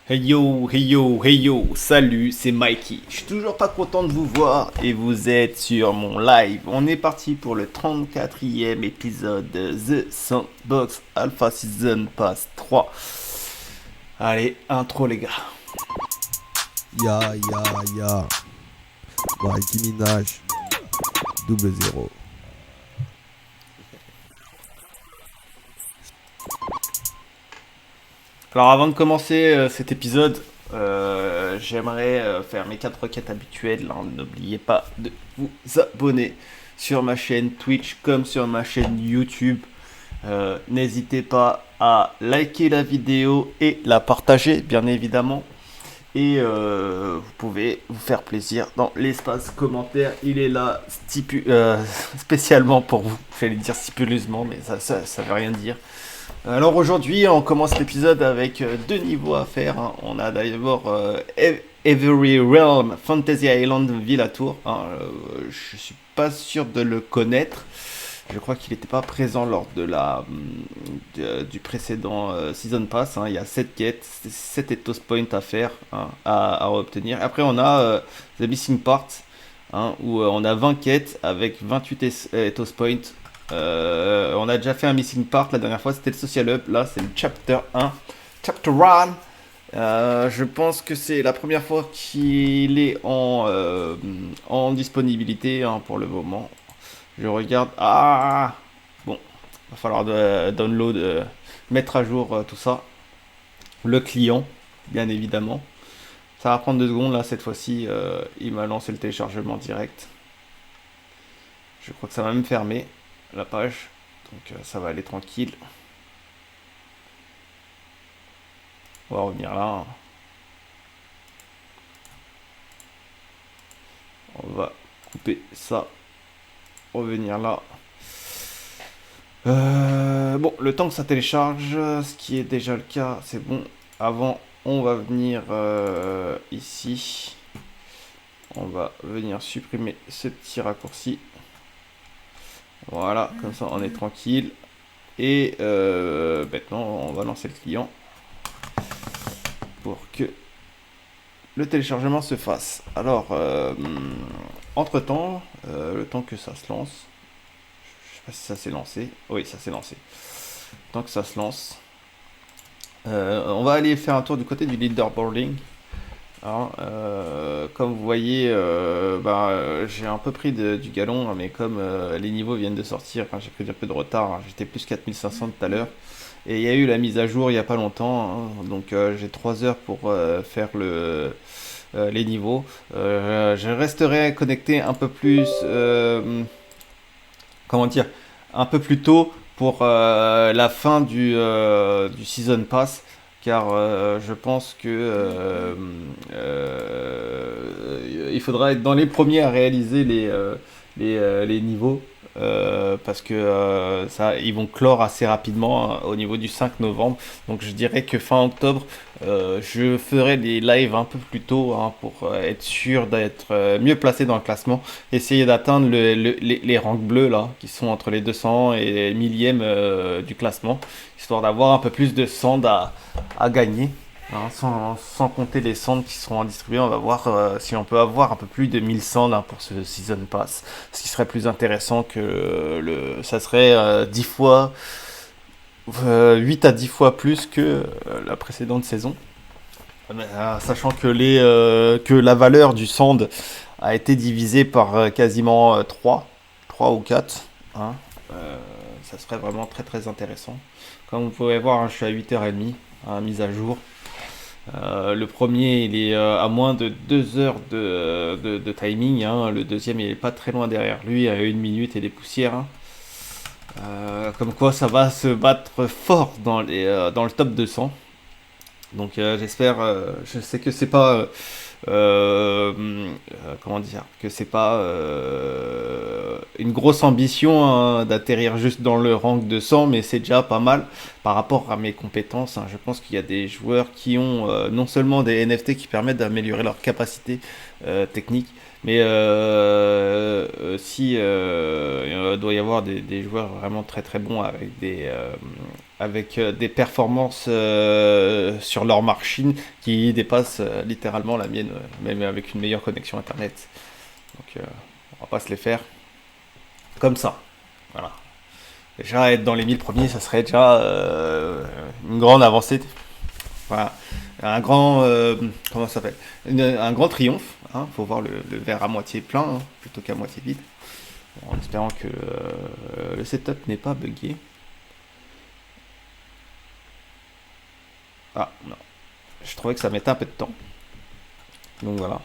Hey yo, salut, c'est Mikey. Je suis toujours pas content de vous voir et vous êtes sur mon live. On est parti pour le 34e épisode de The Sandbox Alpha Season Pass 3. Allez, intro les gars. Ya, ya, ya. Nicki Minaj. Double zéro. Alors avant de commencer cet épisode, j'aimerais faire mes 4 requêtes habituelles. Hein. N'oubliez pas de vous abonner sur ma chaîne Twitch comme sur ma chaîne YouTube. N'hésitez pas à liker la vidéo et la partager, bien évidemment. Et vous pouvez vous faire plaisir dans l'espace commentaire. Il est là spécialement pour vous. J'allais dire stipuleusement, mais ça veut rien dire. Alors aujourd'hui, on commence l'épisode avec deux niveaux à faire. Hein. On a d'abord Every Realm Fantasy Island Villa Tour. Hein. Je suis pas sûr de le connaître. Je crois qu'il n'était pas présent lors du précédent Season Pass. Hein. Il y a 7 quêtes, 7 Ethos Points à faire, hein, à obtenir. Après, on a The Missing Part, hein, où on a 20 quêtes avec 28 Ethos Points. On a déjà fait un Missing Part la dernière fois, c'était le Social Hub. Là, c'est le Chapter 1. Chapter 1. Je pense que c'est la première fois qu'il est en disponibilité, hein, pour le moment. Je regarde. Ah, bon, va falloir download, mettre à jour tout ça. Le client, bien évidemment. Ça va prendre 2 secondes là cette fois-ci. Il m'a lancé le téléchargement direct. Je crois que ça va même fermer la page. Donc ça va aller tranquille. On va revenir là. On va couper ça. Revenir là. Bon, le temps que ça télécharge, ce qui est déjà le cas, c'est bon. Avant, on va venir ici. On va venir supprimer ce petit raccourci. Voilà, comme ça on est tranquille. Et maintenant, on va lancer le client pour que le téléchargement se fasse. Alors, entre-temps, le temps que ça se lance, je sais pas si ça s'est lancé. Oui, ça s'est lancé. Tant que ça se lance, on va aller faire un tour du côté du leaderboarding. Alors, comme vous voyez, j'ai un peu pris du galon, hein, mais comme les niveaux viennent de sortir, enfin, j'ai pris un peu de retard. Hein, j'étais plus 4500 tout à l'heure. Et il y a eu la mise à jour il n'y a pas longtemps. Hein, donc j'ai 3 heures pour faire les niveaux. Je resterai connecté un peu plus, comment dire, un peu plus tôt pour la fin du Season Pass, car je pense que il faudra être dans les premiers à réaliser les niveaux. Parce que ils vont clore assez rapidement, hein, au niveau du 5 novembre. Donc je dirais que fin octobre, je ferai des lives un peu plus tôt, hein, pour être sûr d'être mieux placé dans le classement. Essayer d'atteindre les rangs bleus là, qui sont entre les 200 et les millièmes du classement, histoire d'avoir un peu plus de sand à gagner. Hein, sans compter les cendres qui seront distribués, on va voir si on peut avoir un peu plus de 1000 cendres, hein, pour ce Season Pass. Ce qui serait plus intéressant que ça serait 10 fois, 8 à 10 fois plus que la précédente saison. Sachant que la valeur du sand a été divisée par quasiment 3 ou 4. Hein. Ça serait vraiment très très intéressant. Comme vous pouvez voir, hein, je suis à 8h30, hein, mise à jour. Le premier, il est à moins de 2 heures de timing. Hein. Le deuxième, il est pas très loin derrière lui, à 1 minute et des poussières. Hein. Comme quoi, ça va se battre fort dans le top 200. Donc j'espère, je sais que c'est pas, comment dire, que c'est pas une grosse ambition, hein, d'atterrir juste dans le rank de 100, mais c'est déjà pas mal par rapport à mes compétences. Hein. Je pense qu'il y a des joueurs qui ont non seulement des NFT qui permettent d'améliorer leurs capacités techniques, Mais si il doit y avoir des joueurs vraiment très très bons avec des performances sur leur machine qui dépassent littéralement la mienne, même avec une meilleure connexion internet. Donc on va pas se les faire comme ça. Voilà. Déjà être dans les 1000 premiers, ça serait déjà une grande avancée. Voilà. Un grand, comment ça s'appelle? Un grand triomphe. Hein. Faut voir le verre à moitié plein hein, plutôt qu'à moitié vide. En espérant que le setup n'est pas buggé. Ah non, je trouvais que ça mettait un peu de temps. Donc voilà.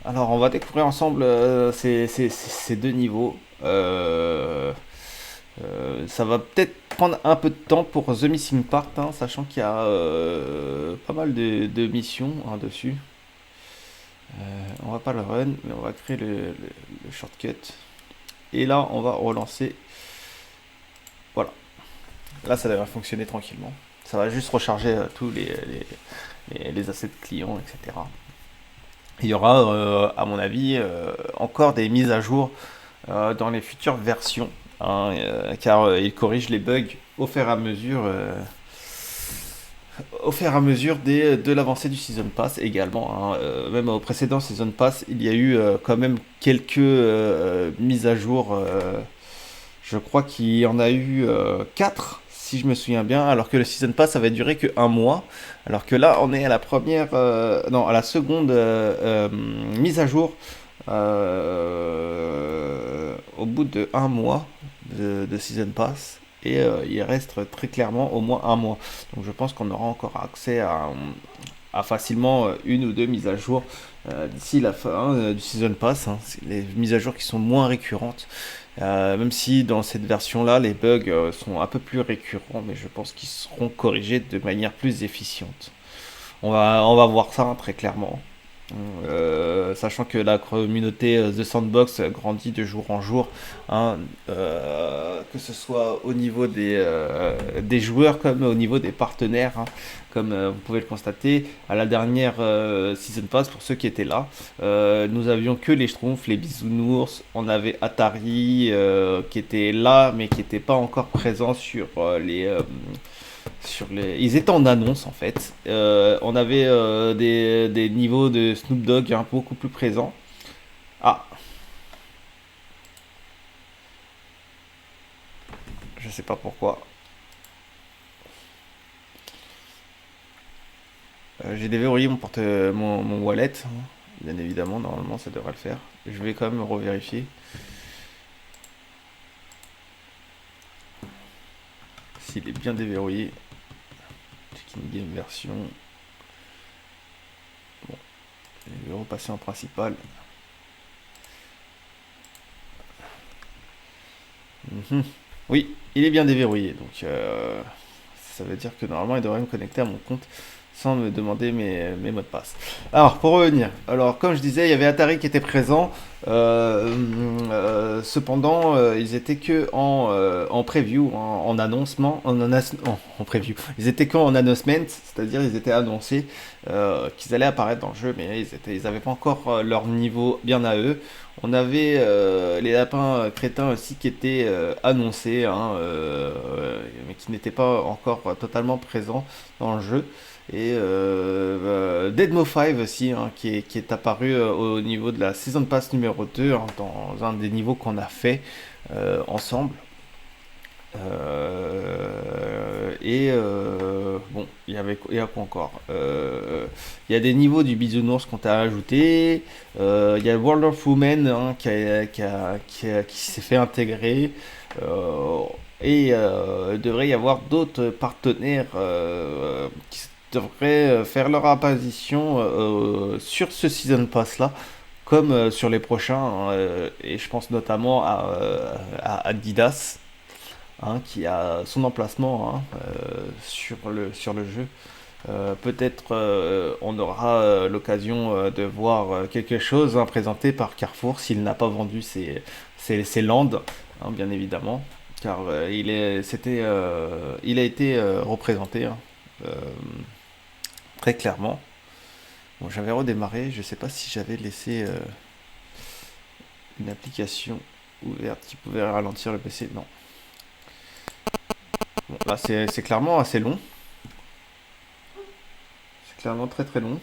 Alors on va découvrir ensemble ces deux niveaux. Ça va peut-être prendre un peu de temps pour The Missing Part, hein, sachant qu'il y a pas mal de missions hein, dessus. On va pas le run, mais on va créer le shortcut. Et là, on va relancer. Voilà. Là, ça devrait fonctionner tranquillement. Ça va juste recharger tous les assets clients, etc. Il y aura, à mon avis, encore des mises à jour dans les futures versions, hein, car il corrige les bugs au fur et à mesure de l'avancée du Season Pass également. Hein. Même au précédent Season Pass, il y a eu quand même quelques mises à jour. Je crois qu'il y en a eu 4, si je me souviens bien, alors que le Season Pass avait duré que un mois. Alors que là, on est à la première, non, à la seconde mise à jour au bout de un mois de Season Pass. Et il reste très clairement au moins un mois. Donc je pense qu'on aura encore accès à facilement une ou deux mises à jour d'ici la fin du Season Pass. Hein. C'est les mises à jour qui sont moins récurrentes. Même si dans cette version-là, les bugs sont un peu plus récurrents, mais je pense qu'ils seront corrigés de manière plus efficiente. On va voir ça hein, très clairement. Sachant que la communauté The Sandbox grandit de jour en jour, hein, que ce soit au niveau des joueurs comme au niveau des partenaires, hein, comme vous pouvez le constater. À la dernière Season Pass, pour ceux qui étaient là, nous avions que les Schtroumpfs, les Bisounours, on avait Atari qui était là mais qui n'était pas encore présent sur les. Ils étaient en annonce en fait. On avait des niveaux de Snoop Dogg hein, beaucoup plus présents. Ah, je sais pas pourquoi. J'ai déverrouillé mon wallet. Hein. Bien évidemment, normalement ça devrait le faire. Je vais quand même revérifier s'il est bien déverrouillé. Checking game version. Bon, je vais repasser en principal. Mhm. Oui, il est bien déverrouillé, donc ça veut dire que normalement il devrait me connecter à mon compte sans me demander mes mots de passe. Alors, pour revenir, alors comme je disais, il y avait Atari qui était présent, cependant, ils étaient que en preview, en annoncement, en preview, ils étaient que en announcement, c'est-à-dire ils étaient annoncés qu'ils allaient apparaître dans le jeu, mais ils n'avaient pas encore leur niveau bien à eux. On avait les lapins crétins aussi qui étaient annoncés, hein, mais qui n'étaient pas encore totalement présents dans le jeu. Et Deadmo 5 aussi, hein, qui est apparu au niveau de la Season Pass numéro 2, hein, dans un des niveaux qu'on a fait ensemble. Bon, il y a quoi encore il y a des niveaux du bisounours qu'on t'a ajouté. Il y a World of Women hein, qui s'est fait intégrer. Il devrait y avoir d'autres partenaires qui devraient faire leur apparition sur ce Season Pass là, comme sur les prochains. Hein, et je pense notamment à Adidas hein, qui a son emplacement hein, sur le jeu. Peut-être on aura l'occasion de voir quelque chose hein, présenté par Carrefour s'il n'a pas vendu ses landes, hein, bien évidemment, car il a été représenté hein, euh, très clairement. Bon, j'avais redémarré, je sais pas si j'avais laissé. une application ouverte qui pouvait ralentir le PC. Non. Bon, là, c'est clairement assez long. C'est clairement très très long.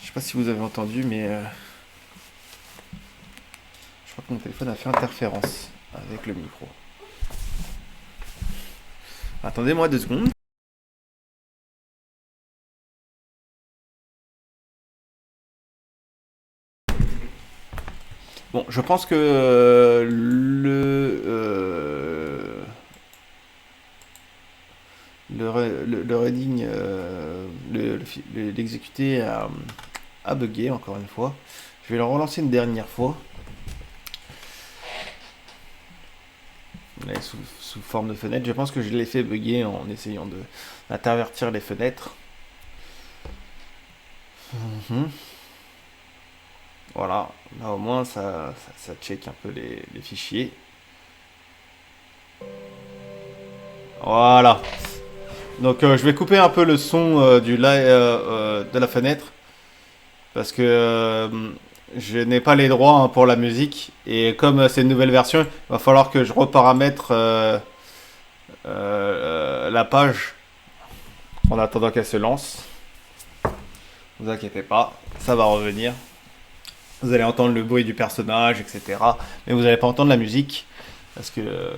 Je sais pas si vous avez entendu, mais je crois que mon téléphone a fait interférence avec le micro. Attendez-moi 2 secondes. Bon, je pense que le reading, l'exécuté a bugué encore une fois. Je vais le relancer une dernière fois. Sous forme de fenêtre. Je pense que je l'ai fait bugger en essayant d'intervertir les fenêtres. Voilà, là au moins ça check un peu les fichiers. Voilà. Donc je vais couper un peu le son de la fenêtre parce que je n'ai pas les droits pour la musique et comme c'est une nouvelle version, il va falloir que je reparamètre la page en attendant qu'elle se lance. Ne vous inquiétez pas, ça va revenir. Vous allez entendre le bruit du personnage, etc. Mais vous n'allez pas entendre la musique parce que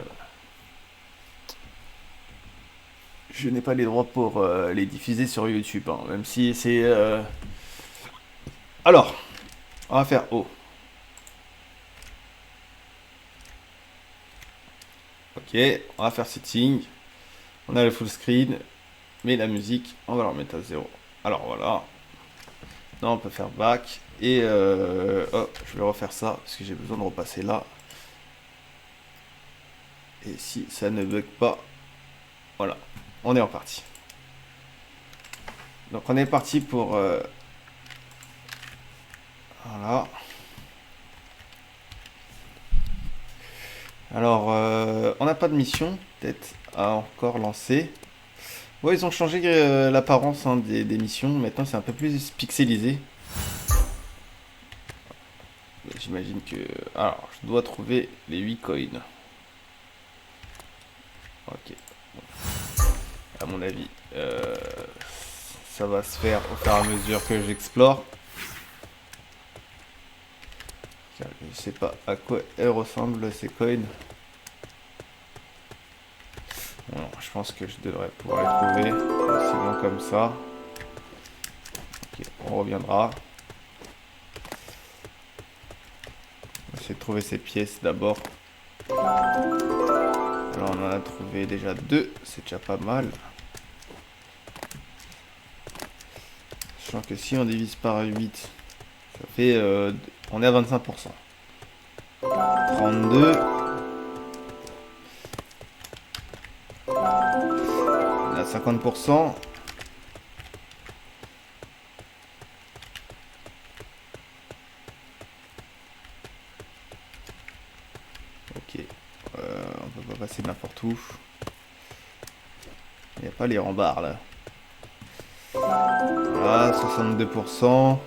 je n'ai pas les droits pour les diffuser sur YouTube, hein, même si c'est... Alors, on va faire O. Ok, on va faire Setting. On a le full screen, mais la musique, on va la remettre à 0. Alors voilà. Non, on peut faire Back. Et je vais refaire ça, parce que j'ai besoin de repasser là. Et si ça ne bug pas, voilà, on est reparti. Donc on est parti pour... voilà. Alors, on n'a pas de mission, peut-être, à encore lancer. Ouais, ils ont changé l'apparence des missions. Maintenant, c'est un peu plus pixelisé. J'imagine que... Alors, je dois trouver les 8 coins. Ok. À mon avis, ça va se faire au fur et à mesure que j'explore. Je sais pas à quoi elles ressemblent ces coins. Bon, je pense que je devrais pouvoir les trouver. C'est bon comme ça. Ok, on reviendra. On va essayer de trouver ces pièces d'abord. Alors on en a trouvé déjà 2, c'est déjà pas mal. Sachant que si on divise par 8, ça fait... on est à 25%. 32. On est à 50%. Ok. On peut pas passer n'importe où. Il n'y a pas les rembarres là. Voilà, 62%.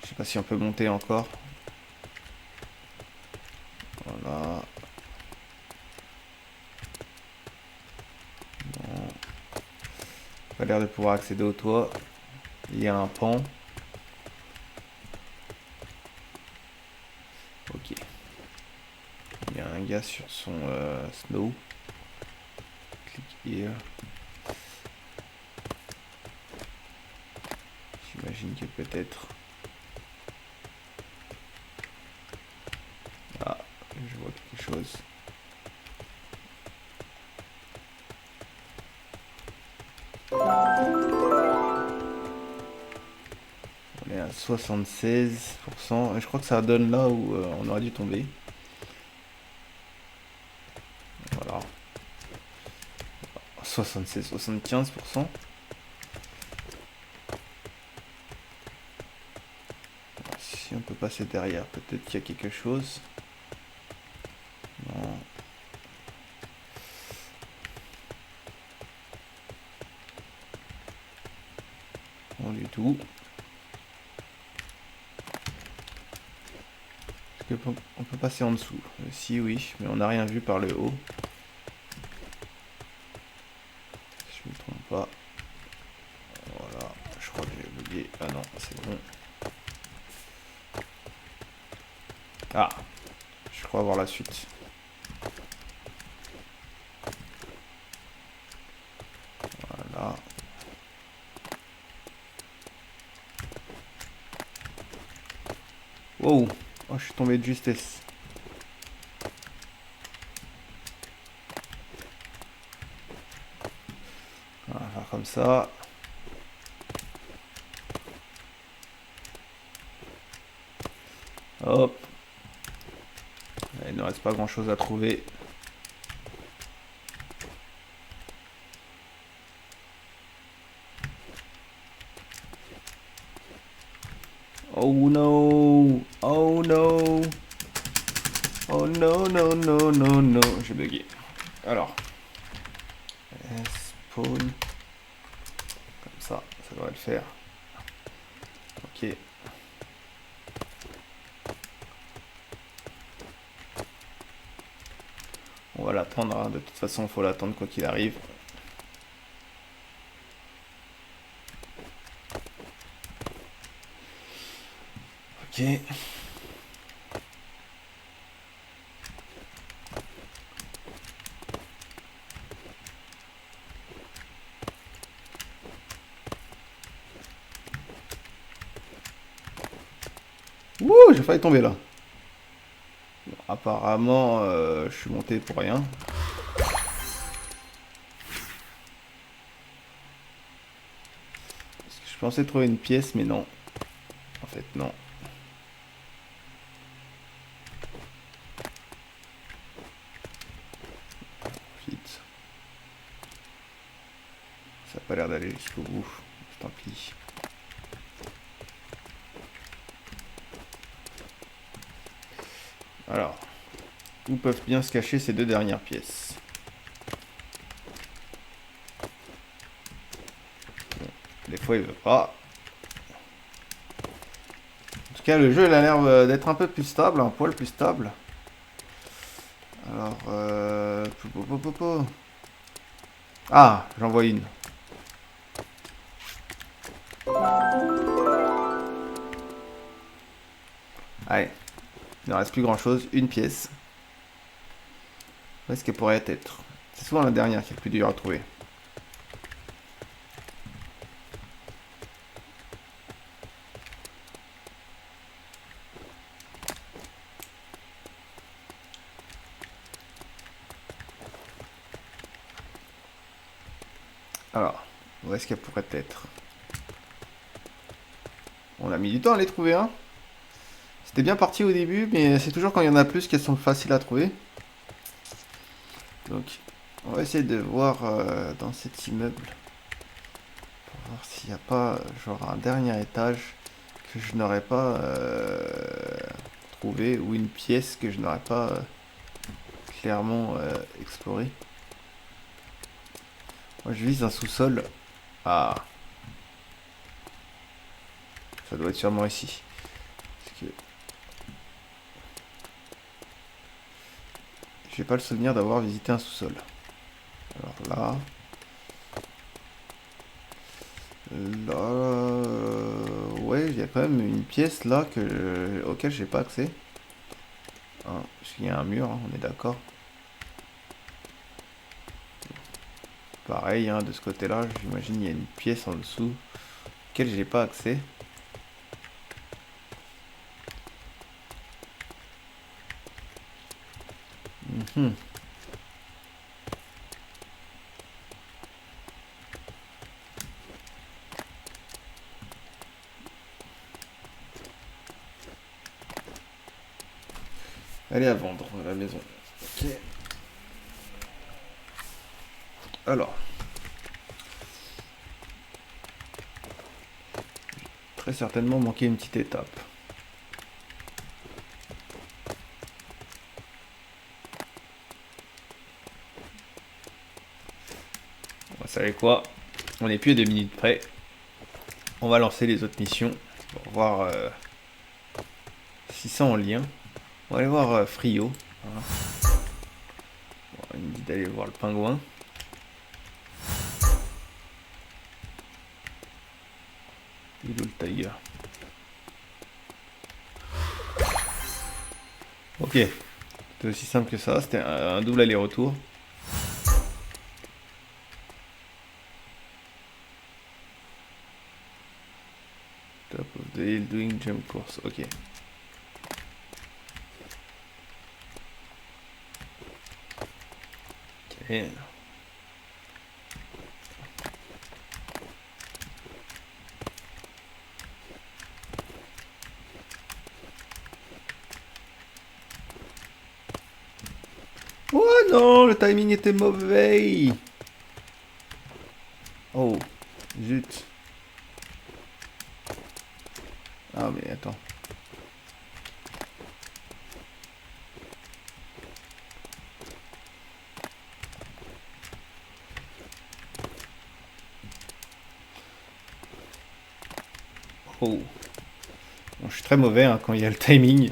Je sais pas si on peut monter encore. Voilà. Bon. Pas l'air de pouvoir accéder au toit. Il y a un pan. Ok. Il y a un gars sur son snow. Click here. J'imagine que peut-être... Ah, je vois quelque chose. On est à 76%. Et je crois que ça donne là où on aurait dû tomber. Voilà. 76, 75%. Si on peut passer derrière, peut-être qu'il y a quelque chose. Non. Non du tout. on peut passer en dessous. Si, oui, mais on n'a rien vu par le haut. Si je me trompe pas. Voilà, je crois que j'ai bugué. Ah non, c'est bon. Ah, je crois avoir la suite. Voilà. Wow, oh, je suis tombé de justesse. On va faire comme ça. Hop. Il ne reste pas grand chose à trouver. Oh no! Oh no! Oh no, no, no, no, no. J'ai bugué. Alors. Spawn. Comme ça devrait le faire. Ok. On va l'attendre, hein. De toute façon, il faut l'attendre quoi qu'il arrive. Ok. Ouh, j'ai failli tomber là. Bon, apparemment, je suis monté pour rien. Parce que je pensais trouver une pièce, mais non. En fait, non. Vite. Ça n'a pas l'air d'aller jusqu'au bout. Tant pis. Alors, où peuvent bien se cacher ces deux dernières pièces? Bon, des fois, il veut pas. En tout cas, le jeu il a l'air d'être un peu plus stable, un poil plus stable. Alors, ah, j'en vois une. Allez, il ne reste plus grand chose, une pièce. Où est-ce qu'elle pourrait être? C'est souvent la dernière qui est le plus dur à trouver. Alors, où est-ce qu'elle pourrait être? On a mis du temps à les trouver, hein. C'était bien parti au début, mais c'est toujours quand il y en a plus qu'elles sont faciles à trouver. Donc, on va essayer de voir dans cet immeuble. Pour voir s'il n'y a pas genre un dernier étage que je n'aurais pas trouvé, ou une pièce que je n'aurais pas clairement explorée. Moi je vise un sous-sol. Ah, ça doit être sûrement ici. Parce que j'ai pas le souvenir d'avoir visité un sous-sol. Alors là. Là. Ouais, il y a quand même une pièce là auquel j'ai pas accès. Hein, parce qu'il y a un mur, hein, on est d'accord. Pareil, hein, de ce côté-là, j'imagine il y a une pièce en dessous auquel j'ai pas accès. Mhm. Elle est à vendre, la maison. Ok. Alors. Très certainement manqué une petite étape. Vous savez quoi? On n'est plus à 2 minutes près. On va lancer les autres missions pour voir si c'est en lien. On va aller voir Frio. Voilà. Bon, il me dit d'aller voir le pingouin. Il est où le tiger? Ok. C'était aussi simple que ça. C'était un double aller-retour. Top of the hill doing jump course. Ok. Ok. Oh non, le timing était mauvais. Oh, zut. Ah mais attends. Oh. Bon, je suis très mauvais hein, quand il y a le timing.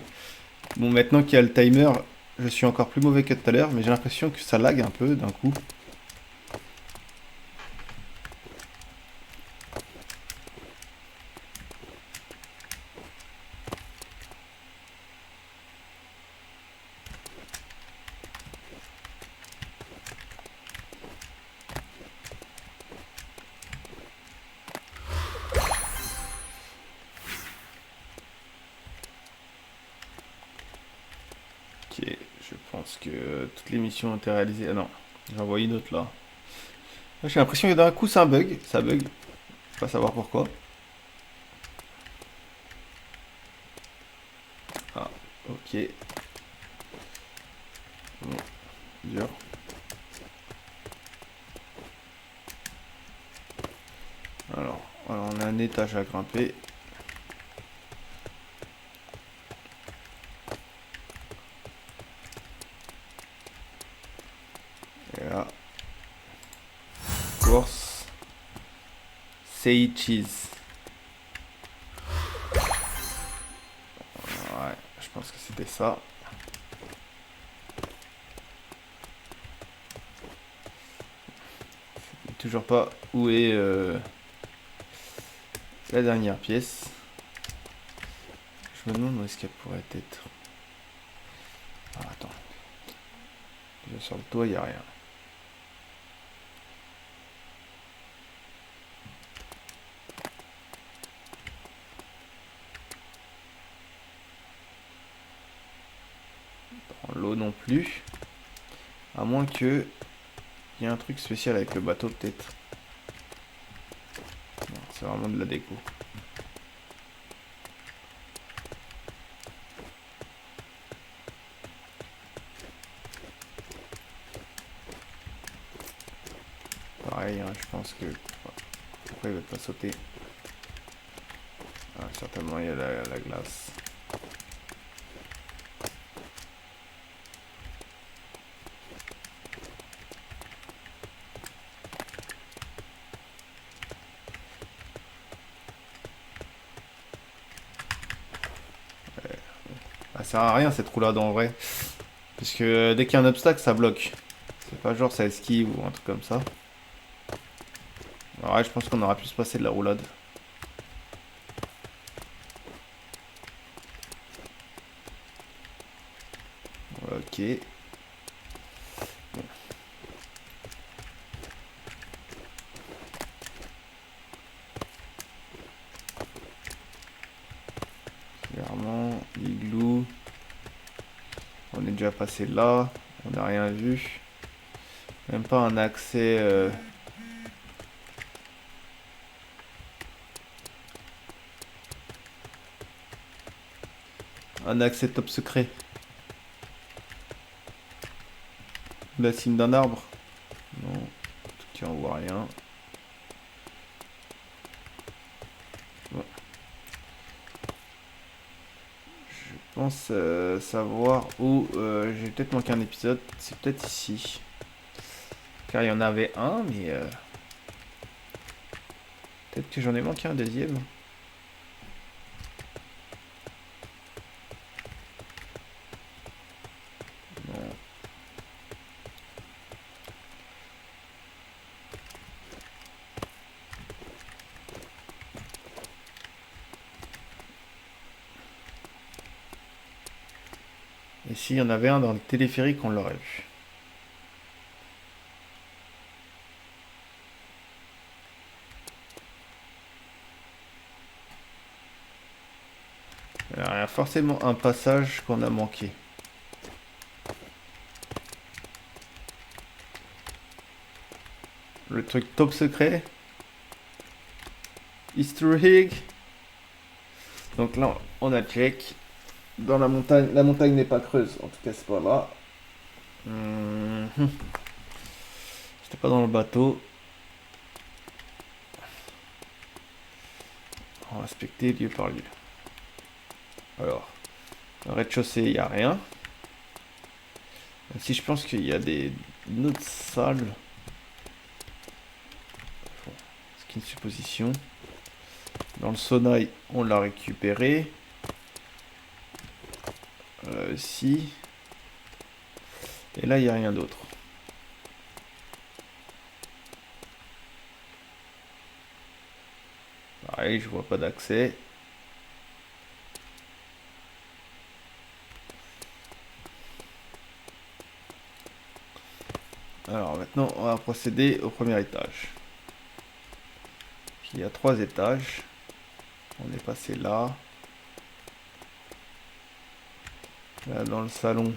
Bon, maintenant qu'il y a le timer, je suis encore plus mauvais que tout à l'heure, mais j'ai l'impression que ça lag un peu d'un coup. Ok, je pense que toutes les missions ont été réalisées. Ah non, j'en vois une autre là. J'ai l'impression que d'un coup ça bug. Ça bug. Je peux pas savoir pourquoi. Ah, ok. Bon, dur. Alors, on a un étage à grimper. Et là, course. Say cheese. Ouais, je pense que c'était ça. Toujours pas où est la dernière pièce. Je me demande où est-ce qu'elle pourrait être. Ah, attends. Déjà sur le toit, il n'y a rien. Dans l'eau non plus. À moins que il y ait un truc spécial avec le bateau peut-être. Non, c'est vraiment de la déco. Pareil, hein, je pense que... Pourquoi il veut pas sauter? Ah, certainement il y a la glace. Ça sert à rien cette roulade en vrai. Parce que dès qu'il y a un obstacle, ça bloque. C'est pas genre ça esquive ou un truc comme ça. Alors ouais, je pense qu'on aurait pu se passer de la roulade. Ok. Clairement, l'igloo. On est déjà passé là. On n'a rien vu. Même pas un accès... Un accès top secret. La cime d'un arbre. Non. En tout cas, on voit rien. Bon. Je pense savoir où... j'ai peut-être manqué un épisode. C'est peut-être ici. Car il y en avait un, mais... peut-être que j'en ai manqué un deuxième. Et s'il y en avait un dans le téléphérique, on l'aurait vu. Alors, il y a forcément un passage qu'on a manqué. Le truc top secret. Easter egg. Donc là, on a check. Dans la montagne n'est pas creuse. En tout cas, c'est pas là. J'étais pas dans le bateau. On va inspecter lieu par lieu. Alors, au rez-de-chaussée, il n'y a rien. Même si je pense qu'il y a une autre salle. Bon, c'est une supposition. Dans le sonail, on l'a récupéré. Si. Et là, il n'y a rien d'autre. Pareil, je vois pas d'accès. Alors maintenant, on va procéder au premier étage. Il y a 3 étages. On est passé là. Là, dans le salon,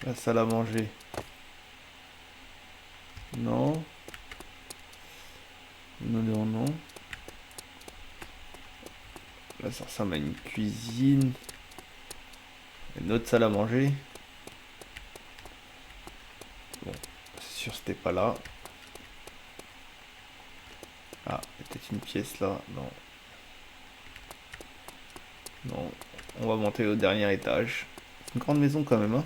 la salle à manger. Non. Non, non, non. Là, ça ressemble à une cuisine. Une autre salle à manger. Bon, c'est sûr, c'était pas là. Ah, peut-être une pièce là. Non. Non. On va monter au dernier étage. C'est une grande maison quand même, hein.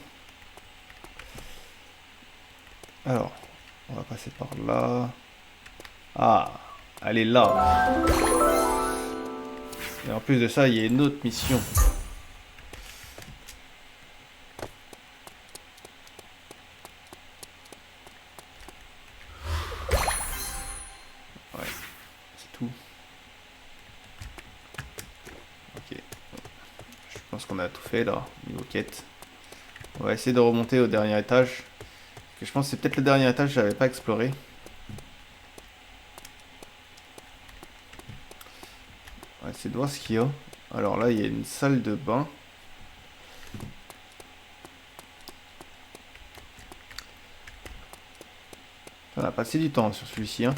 Alors, on va passer par là. Ah, elle est là. Et en plus de ça, il y a une autre mission. Ouais, c'est tout. Ok. Je pense qu'on a tout fait là, niveau quête. On va essayer de remonter au dernier étage. Parce que je pense que c'est peut-être le dernier étage que j'avais pas exploré. On va essayer de voir ce qu'il y a. Alors là, il y a une salle de bain. On a passé du temps sur celui-ci, hein.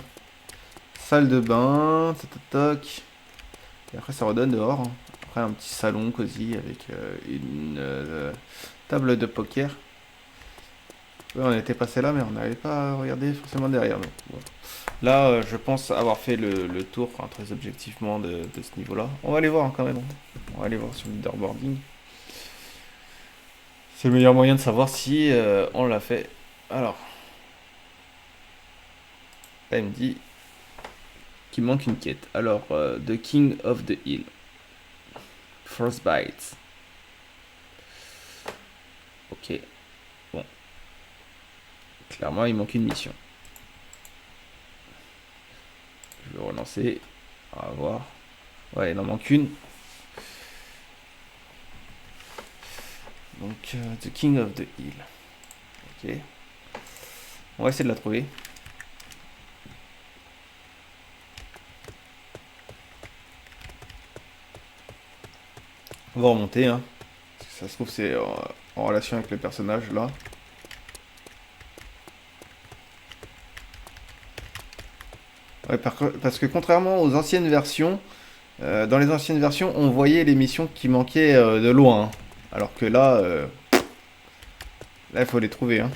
Salle de bain, tac. Et après ça redonne dehors, hein. Après un petit salon cosy avec une table de poker. Ouais, on était passé là mais on n'avait pas regardé forcément derrière nous. Voilà. Là je pense avoir fait le tour, enfin, très objectivement de ce niveau là. On va aller voir hein, quand même. On va aller voir sur le leaderboarding. C'est le meilleur moyen de savoir si on l'a fait. Alors. Là il me dit qu'il manque une quête. Alors, The King of the Hill. Frostbite. Ok. Bon. Clairement, il manque une mission. Je vais relancer. On va voir. Ouais, il en manque une. Donc, The King of the Hill. Ok. On va essayer de la trouver. On va remonter, hein. Ça se trouve, c'est en relation avec le personnage, là. Ouais, parce que contrairement aux anciennes versions, dans les anciennes versions, on voyait les missions qui manquaient de loin, hein. Alors que là, là, il faut les trouver, hein.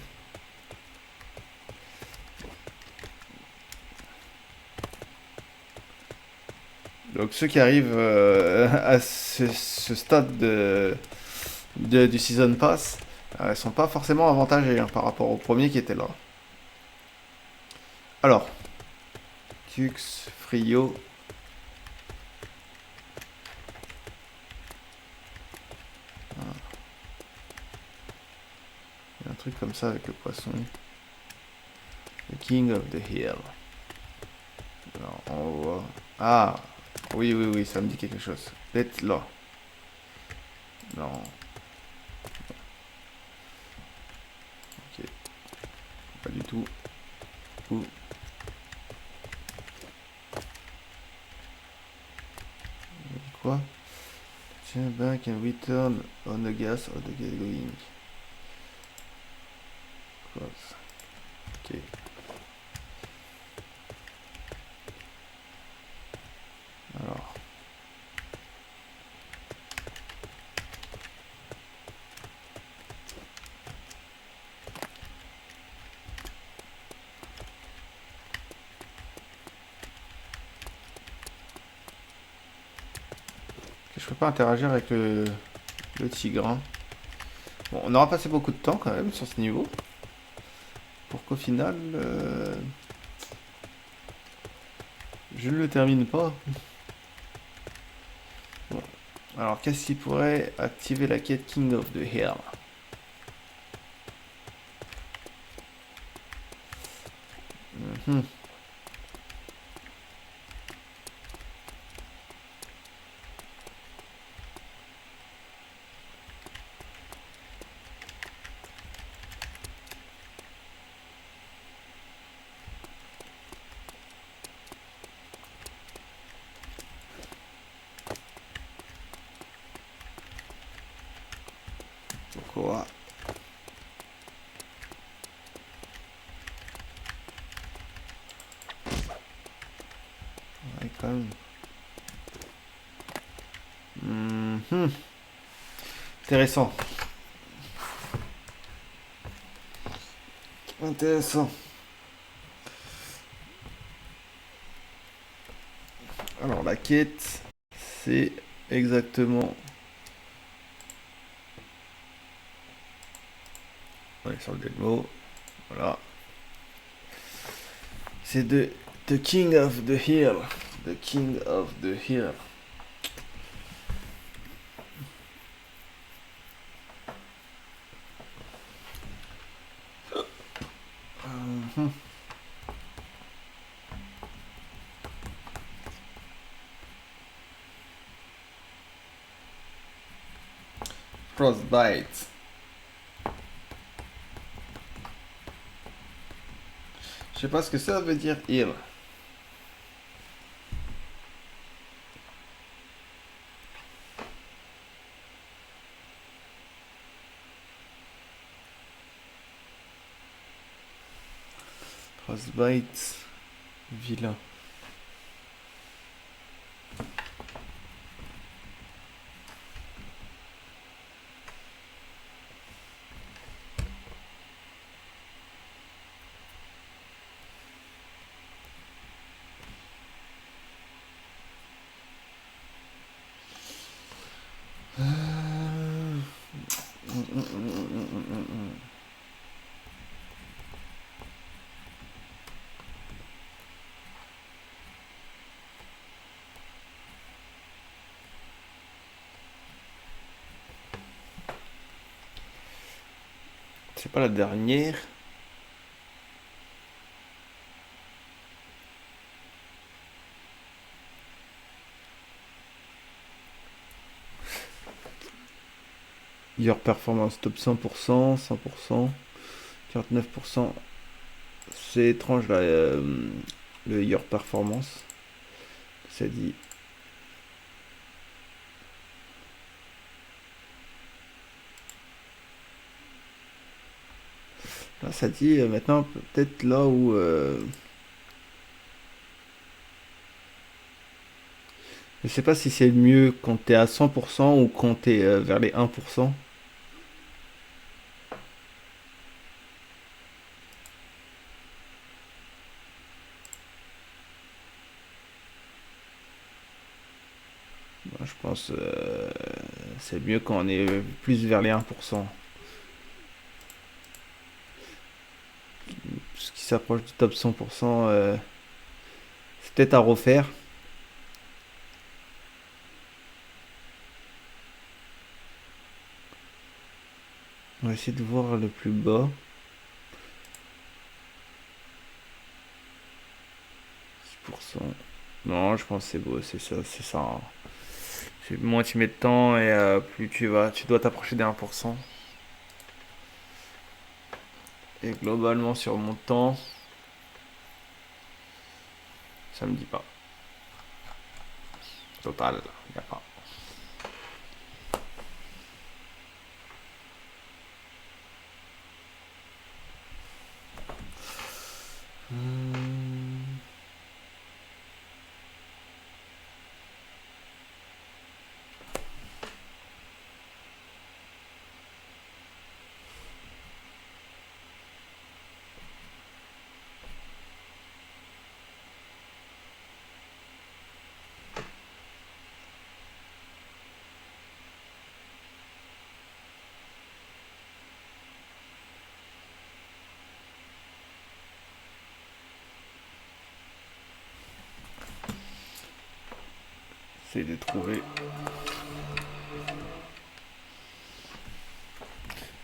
Donc ceux qui arrivent à ce stade du Season Pass sont pas forcément avantagés hein, par rapport au premier qui était là. Alors, Tux, Frio. Ah. Il y a un truc comme ça avec le poisson. The King of the Hill. Alors, on voit. Ah, oui, oui, oui, ça me dit quelque chose. Peut-être là. Non. tout. Ou. Quoi? Turn back and return on the gas of the going. Cross. Ok. Alors. Je peux pas interagir avec le tigre. Hein. Bon, on aura passé beaucoup de temps quand même sur ce niveau. Pour qu'au final, je ne le termine pas. Bon. Alors, qu'est-ce qui pourrait activer la quête King of the Hill? Pourquoi? Ouais, quand même. Intéressant. Intéressant. Alors la quête, c'est exactement... On est sur le démo. Voilà. C'est The King of the Hill. The King of the Hill. Frostbite. Je sais pas ce que ça veut dire heal. Frostbite. Vilain. C'est pas la dernière. Your performance top 100%, 100%, 49%. C'est étrange là, le Your performance. Ça dit. Là, ça dit maintenant peut-être là où. Je sais pas si c'est mieux quand t'es à 100% ou quand t'es vers les 1%. Moi, je pense c'est mieux quand on est plus vers les 1%. Ce qui s'approche du top 100%, c'est peut-être à refaire. On va essayer de voir le plus bas. 6%. Non, je pense que c'est beau, c'est ça, c'est ça. Hein. Moins tu mets de temps et plus tu dois t'approcher des 1%. Et globalement sur mon temps, ça me dit pas. Total, y a pas. Essaye de trouver.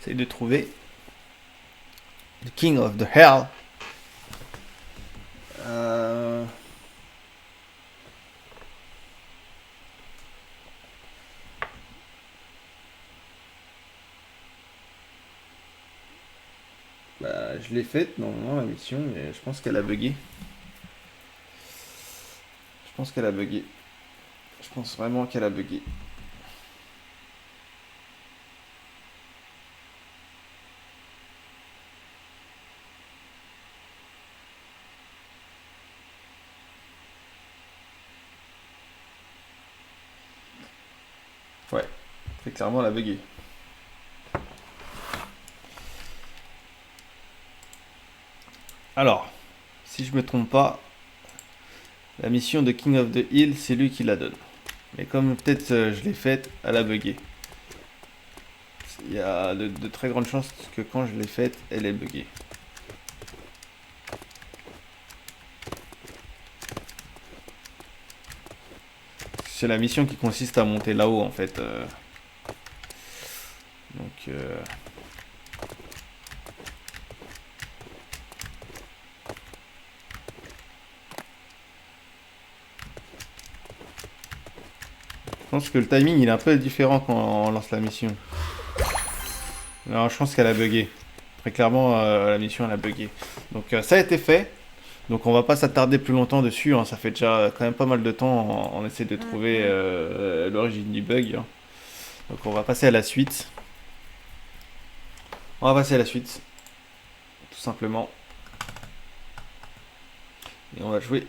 Essaye de trouver. The King of the Hell. Bah, je l'ai faite normalement la mission, mais je pense qu'elle a bugué. Je pense qu'elle a bugué. Je pense vraiment qu'elle a bugué. Ouais, très clairement elle a bugué. Alors, si je me trompe pas, la mission de King of the Hill, c'est lui qui la donne. Mais comme peut-être je l'ai faite, elle a bugué. Il y a de très grandes chances que quand je l'ai faite, elle est buggée. C'est la mission qui consiste à monter là-haut en fait. Donc je pense que le timing il est un peu différent quand on lance la mission. Alors je pense qu'elle a bugué. Très clairement la mission elle a bugué. Donc ça a été fait. Donc on va pas s'attarder plus longtemps dessus, hein. Ça fait déjà quand même pas mal de temps. On essaie de trouver l'origine du bug, hein. Donc on va passer à la suite. On va passer à la suite. Tout simplement. Et on va jouer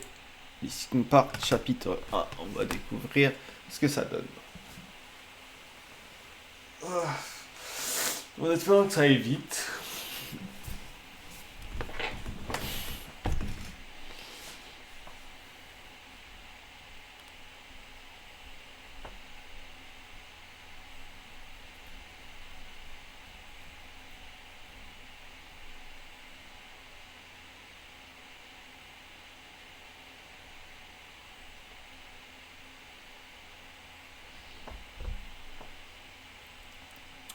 Linkin Park chapitre 1. On va découvrir ce que ça donne. En espérant que ça aille vite.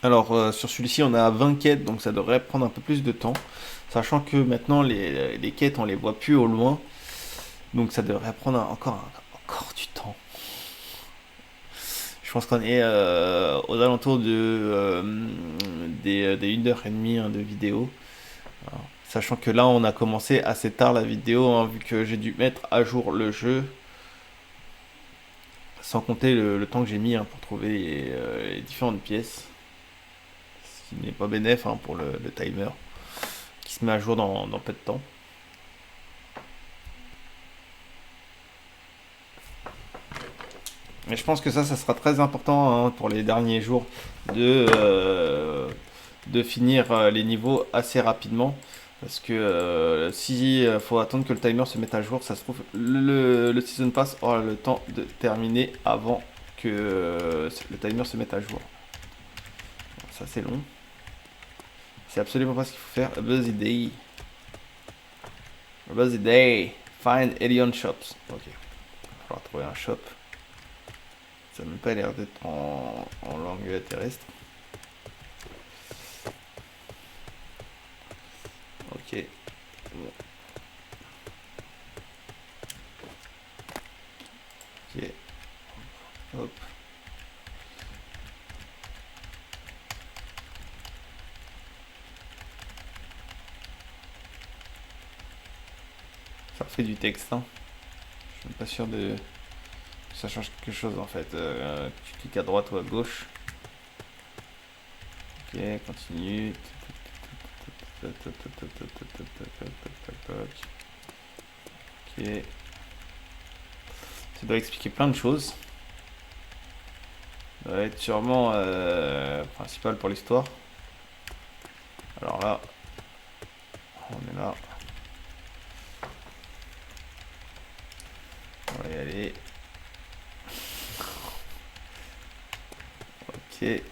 Alors sur celui-ci on a 20 quêtes donc ça devrait prendre un peu plus de temps. Sachant que maintenant les quêtes on les voit plus au loin. Donc ça devrait prendre encore du temps. Je pense qu'on est aux alentours des 1h30 hein, de vidéo. Alors, sachant que là on a commencé assez tard la vidéo hein, vu que j'ai dû mettre à jour le jeu. Sans compter le temps que j'ai mis hein, pour trouver les différentes pièces. Ce qui n'est pas bénéf hein, pour le timer. Qui se met à jour dans peu de temps. Mais je pense que ça sera très important hein, pour les derniers jours de finir les niveaux assez rapidement. Parce que si faut attendre que le timer se mette à jour, ça se trouve, le Season Pass aura le temps de terminer avant que le timer se mette à jour. Ça c'est long. C'est absolument pas ce qu'il faut faire. A busy day. A busy day. Find Alien Shops. Ok. Il va falloir trouver un shop. Ça n'a même pas l'air d'être en langue terrestre. Ok. Bon. Ok. Hop. Ça fait du texte, hein. Je suis même pas sûr de... que ça change quelque chose en fait. Tu cliques à droite ou à gauche. Ok, continue. Ok. Ça doit expliquer plein de choses. Ça doit être sûrement principal pour l'histoire. Alors là, on est là. On va y aller. Ok, c'est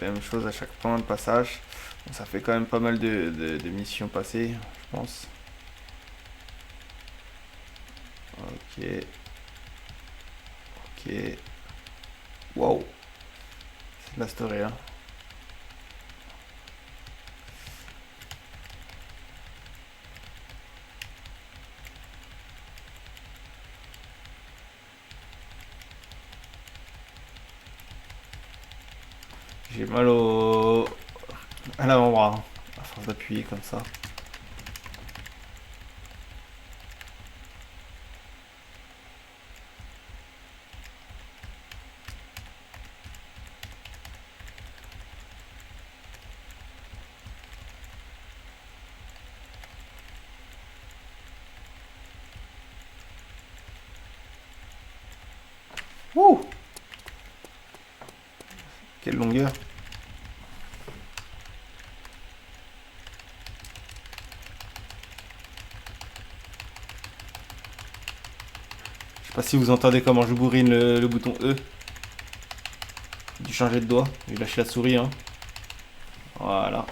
la même chose à chaque point de passage. Bon, ça fait quand même pas mal de missions passées, je pense. Ok. Ok. Wow. C'est de la story là. J'ai mal au... à l'avant-bras, hein, à force d'appuyer comme ça. Wouh! Quelle longueur! Je sais pas si vous entendez comment je bourrine le bouton E. J'ai dû changer de doigt. J'ai lâché la souris, hein. Voilà.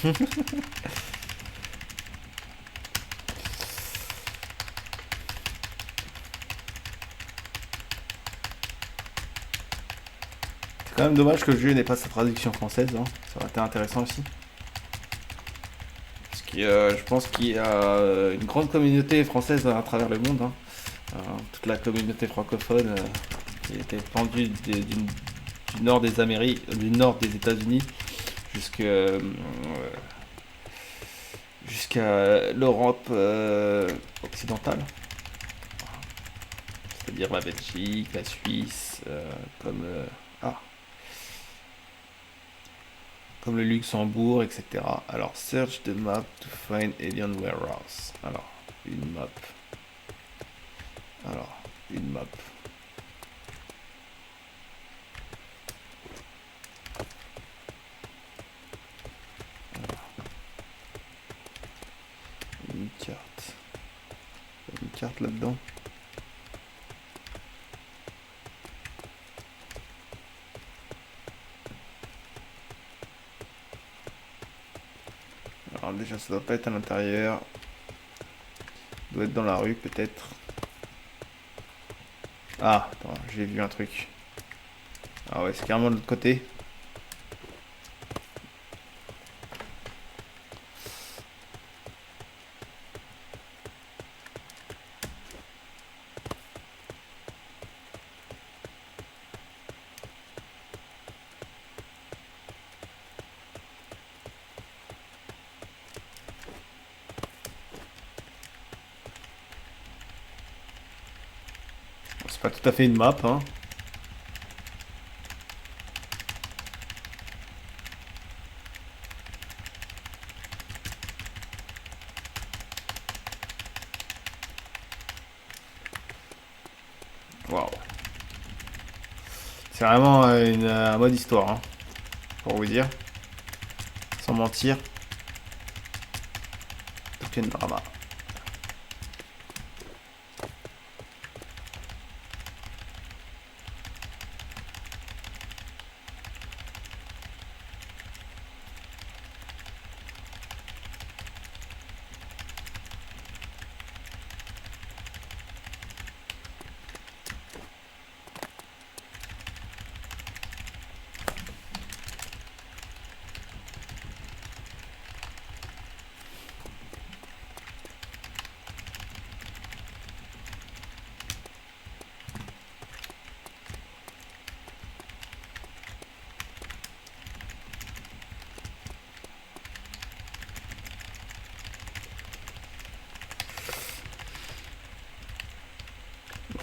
C'est quand même dommage que le jeu n'ait pas sa traduction française, hein. Ça aurait été intéressant aussi. Parce que je pense qu'il y a une grande communauté française à travers le monde, hein. Toute la communauté francophone qui était étendue du nord des Amériques, du nord des États-Unis jusqu'à l'Europe occidentale, c'est-à-dire la Belgique, la Suisse, comme ah, comme le Luxembourg, etc. Alors search the map to find Alien Warehouse. Alors une map. Alors une map. Une carte. Une carte là-dedans. Alors déjà ça doit pas être à l'intérieur. Ça doit être dans la rue peut-être. Ah, attends, j'ai vu un truc. Ah ouais, c'est carrément de l'autre côté. C'est pas tout à fait une map, hein. Waouh. C'est vraiment un mode histoire, hein, pour vous dire. Sans mentir. Aucun drama.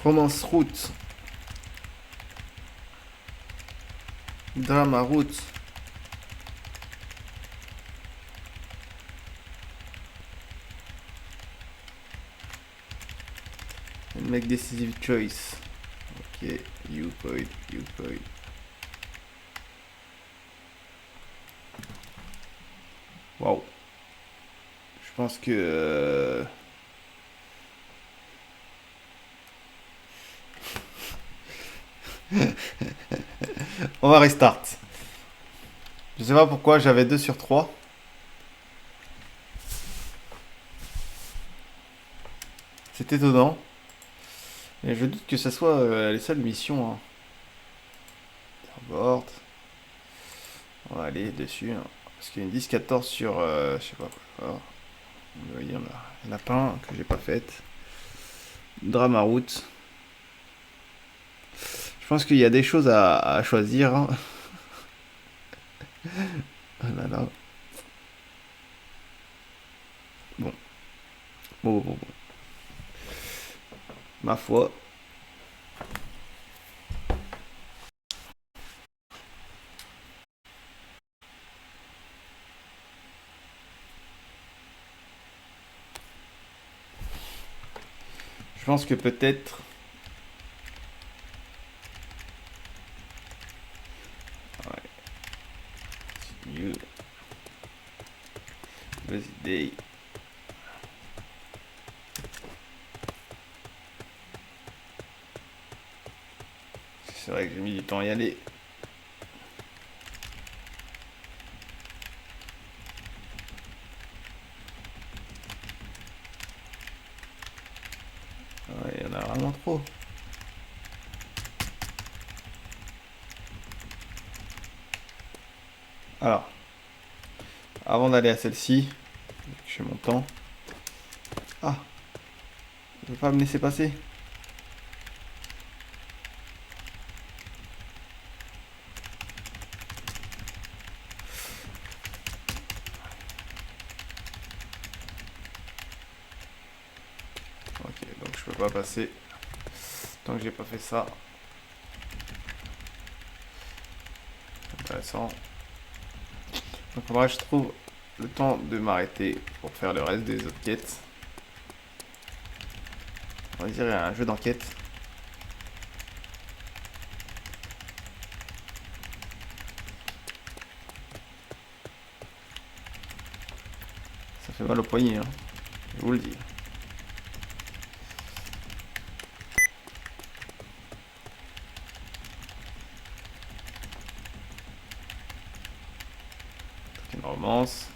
Romance route. Drama route. And make decisive choice. Ok, you point. Waouh. Je pense que... On va restart. Je sais pas pourquoi j'avais 2 sur 3. C'est étonnant. Et je doute que ce soit les seules missions. Hein. Board. On va aller dessus. Hein. Parce qu'il y a une 10-14 sur... je sais pas quoi. Il y en a pas un que j'ai pas faite. Drama route. Je pense qu'il y a des choses à choisir. Hein. Ah là là. Bon. Ma foi. Je pense que peut-être... Ouais. You. Day. C'est vrai que j'ai mis du temps à y aller. Ouais, il y en a vraiment trop. Alors, avant d'aller à celle-ci, je fais mon temps. Ah, je ne veux pas me laisser passer. Ok, donc je peux pas passer tant que j'ai pas fait ça. Intéressant. Donc faudra que je trouve le temps de m'arrêter pour faire le reste des autres quêtes. On dirait un jeu d'enquête. Ça fait mal au poignet, hein. Je vous le dis. Une romance.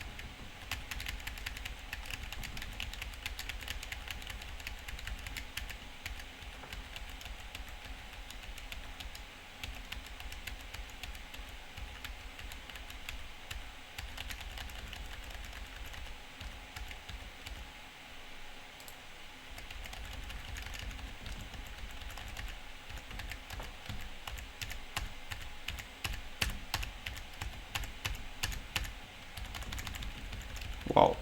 Waouh.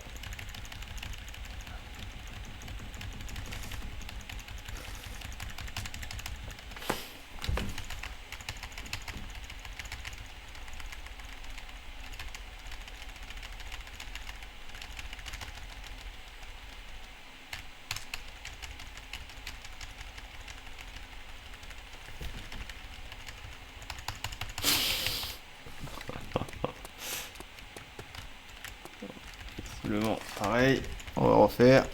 Simplement pareil. On va refaire.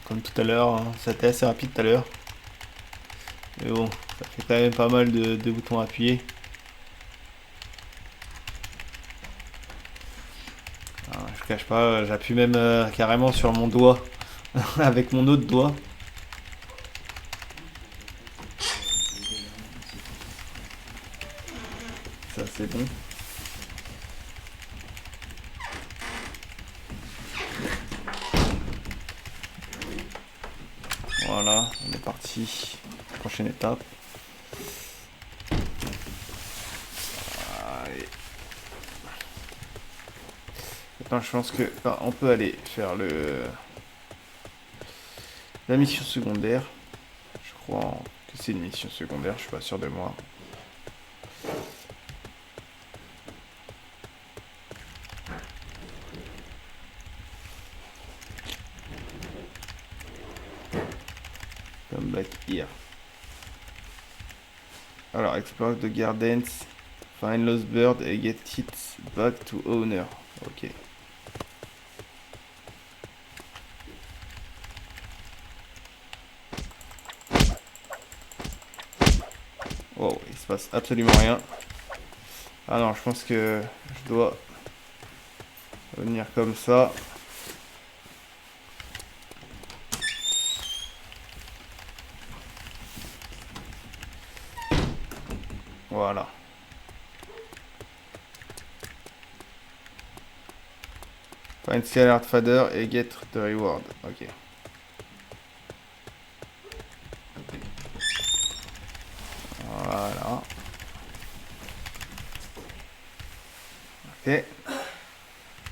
Comme tout à l'heure, hein. Ça a été assez rapide tout à l'heure. Mais bon, ça fait quand même pas mal de boutons à appuyer. Alors, je cache pas, j'appuie même carrément sur mon doigt avec mon autre doigt. Ça c'est bon. Voilà, on est parti. Prochaine étape. Allez. Maintenant, je pense que on peut aller faire la mission secondaire. Je crois que c'est une mission secondaire, je suis pas sûr de moi. Come back here. Alors, explore the gardens, find lost bird et get it back to owner. Ok. Wow, il se passe absolument rien. Ah non, je pense que je dois venir comme ça. Voilà. Find Scarlet Fader et get the reward. Ok. Voilà. Ok.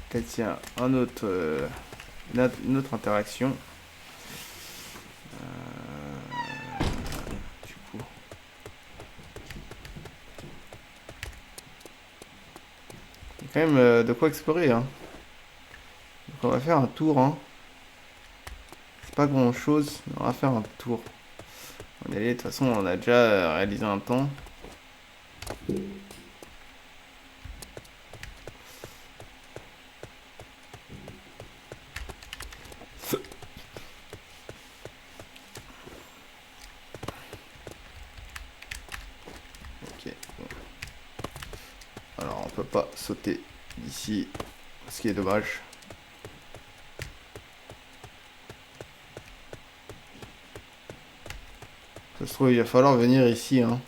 Peut-être il y a un autre, une autre interaction. Du coup. Il y a quand même de quoi explorer, hein. Donc on va faire un tour, hein. C'est pas grand chose, mais on va faire un tour. On va y aller, de toute façon on a déjà réalisé un temps. Ok, bon. Alors on peut pas sauter d'ici, ce qui est dommage. Ça se trouve il va falloir venir ici, hein.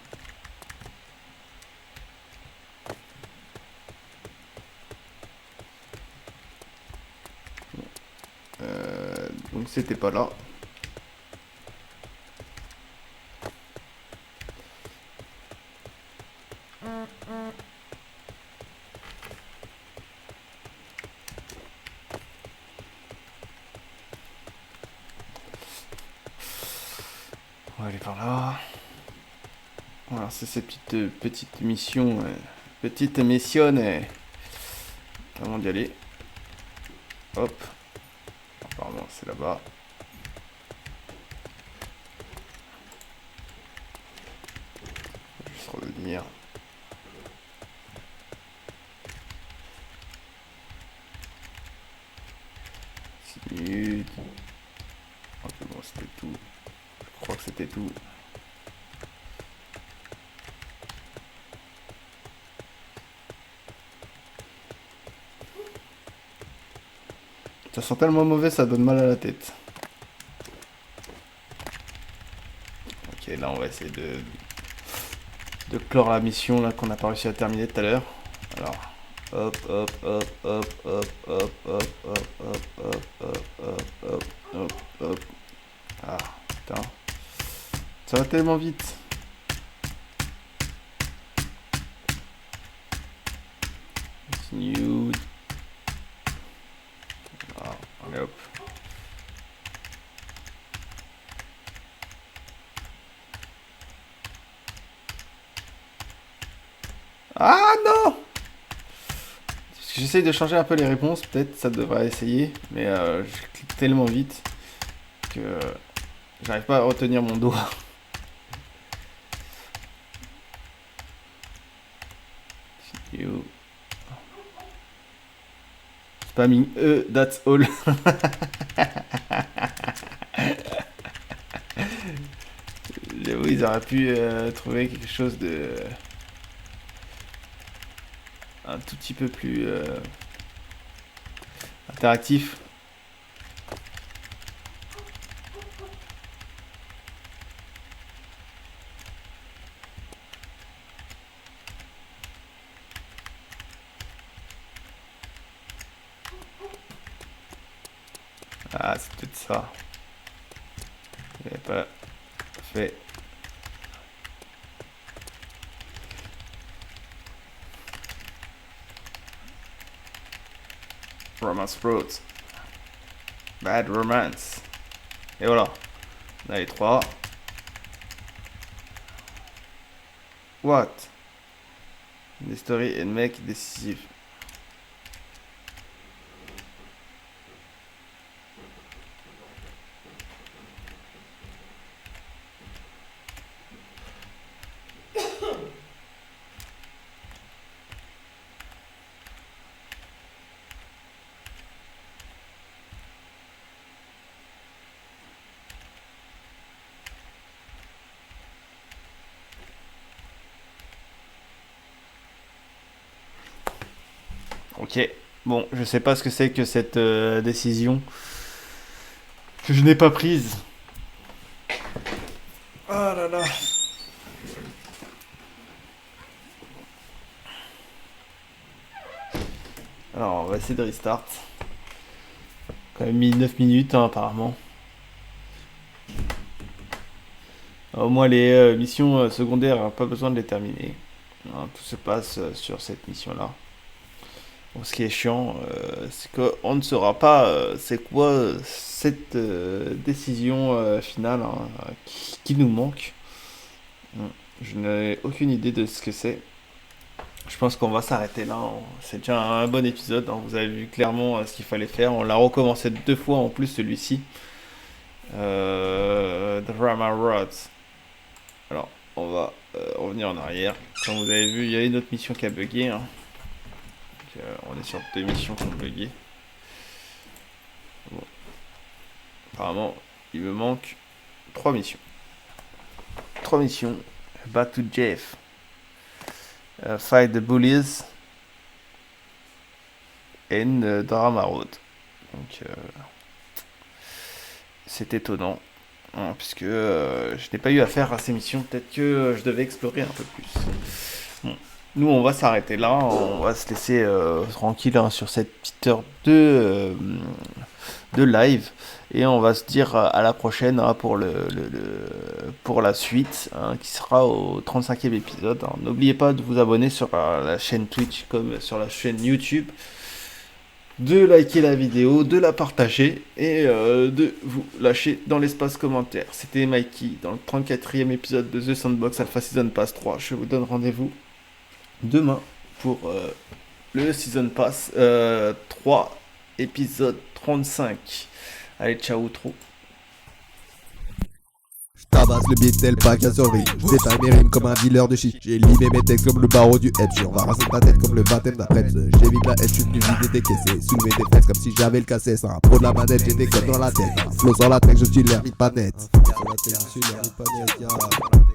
Donc c'était pas là. On va aller par là. Voilà, c'est ces petites missions. Petites missions. Avant d'y aller. Hop. Apparemment c'est là-bas. Juste revenir. Minutes. Ok, bon, c'était tout. Je crois que c'était tout. Ça sent tellement mauvais, ça donne mal à la tête. Ok, là on va essayer de clore la mission là qu'on n'a pas réussi à terminer tout à l'heure. Alors, hop, hop, hop, hop, hop, hop, hop, hop, hop, hop, hop, hop, hop, hop, hop. Ah, putain. Ça va tellement vite. Continue. Ah, allez hop. Ah non! J'essaye de changer un peu les réponses, peut-être ça devrait essayer, mais je clique tellement vite que j'arrive pas à retenir mon doigt. You. Spamming that's all. J'avoue, J'avoue, ils auraient pu trouver quelque chose de un tout petit peu plus interactif. Ah, c'est peut-être ça. Il n'avait pas fait. Romance Roads. Bad Romance. Et voilà. On a les trois. What? Des stories et mec décisif. Ok, bon, je sais pas ce que c'est que cette décision que je n'ai pas prise. Ah là là. Alors, on va essayer de restart. Quand même mis 9 minutes, hein, apparemment. Au moins, les missions secondaires, hein, pas besoin de les terminer. Hein, tout se passe sur cette mission-là. Bon, ce qui est chiant, c'est qu'on ne saura pas c'est quoi cette décision finale hein, qui nous manque. Je n'ai aucune idée de ce que c'est. Je pense qu'on va s'arrêter là. C'est déjà un bon épisode. Hein. Vous avez vu clairement ce qu'il fallait faire. On l'a recommencé 2 fois en plus celui-ci. Drama Rods. Alors, on va revenir en arrière. Comme vous avez vu, il y a une autre mission qui a bugué. Hein. On est sur 2 missions qui ont bugué. Bon. Apparemment, il me manque 3 missions. 3 missions. Back to Jeff. Fight the Bullies. And Drama Road. Donc, c'est étonnant. Hein, puisque je n'ai pas eu affaire à ces missions. Peut-être que je devais explorer un peu plus. Bon. Nous, on va s'arrêter là. On va se laisser tranquille hein, sur cette petite heure de live. Et on va se dire à la prochaine hein, pour la suite hein, qui sera au 35e épisode. Hein. N'oubliez pas de vous abonner sur la chaîne Twitch comme sur la chaîne YouTube. De liker la vidéo, de la partager et de vous lâcher dans l'espace commentaire. C'était Mikey dans le 34e épisode de The Sandbox Alpha Season Pass 3. Je vous donne rendez-vous demain pour le Season Pass 3 épisode 35. Allez, ciao, trop. Tabasse le beat tel pas qu'à survie. J'étale mes rimes comme un dealer de shit. J'ai limé mes textes comme le barreau du Edge. On va raser ta tête comme le baptême d'après. J'évite la haine, je suis venu vider tes caisses. Soulever tes fesses comme si j'avais le cassette. Un pro de la manette, j'étais comme dans la tête. Flow sur la tech, je suis l'air vite pas net. Sur la tech, je suis l'air vite pas net.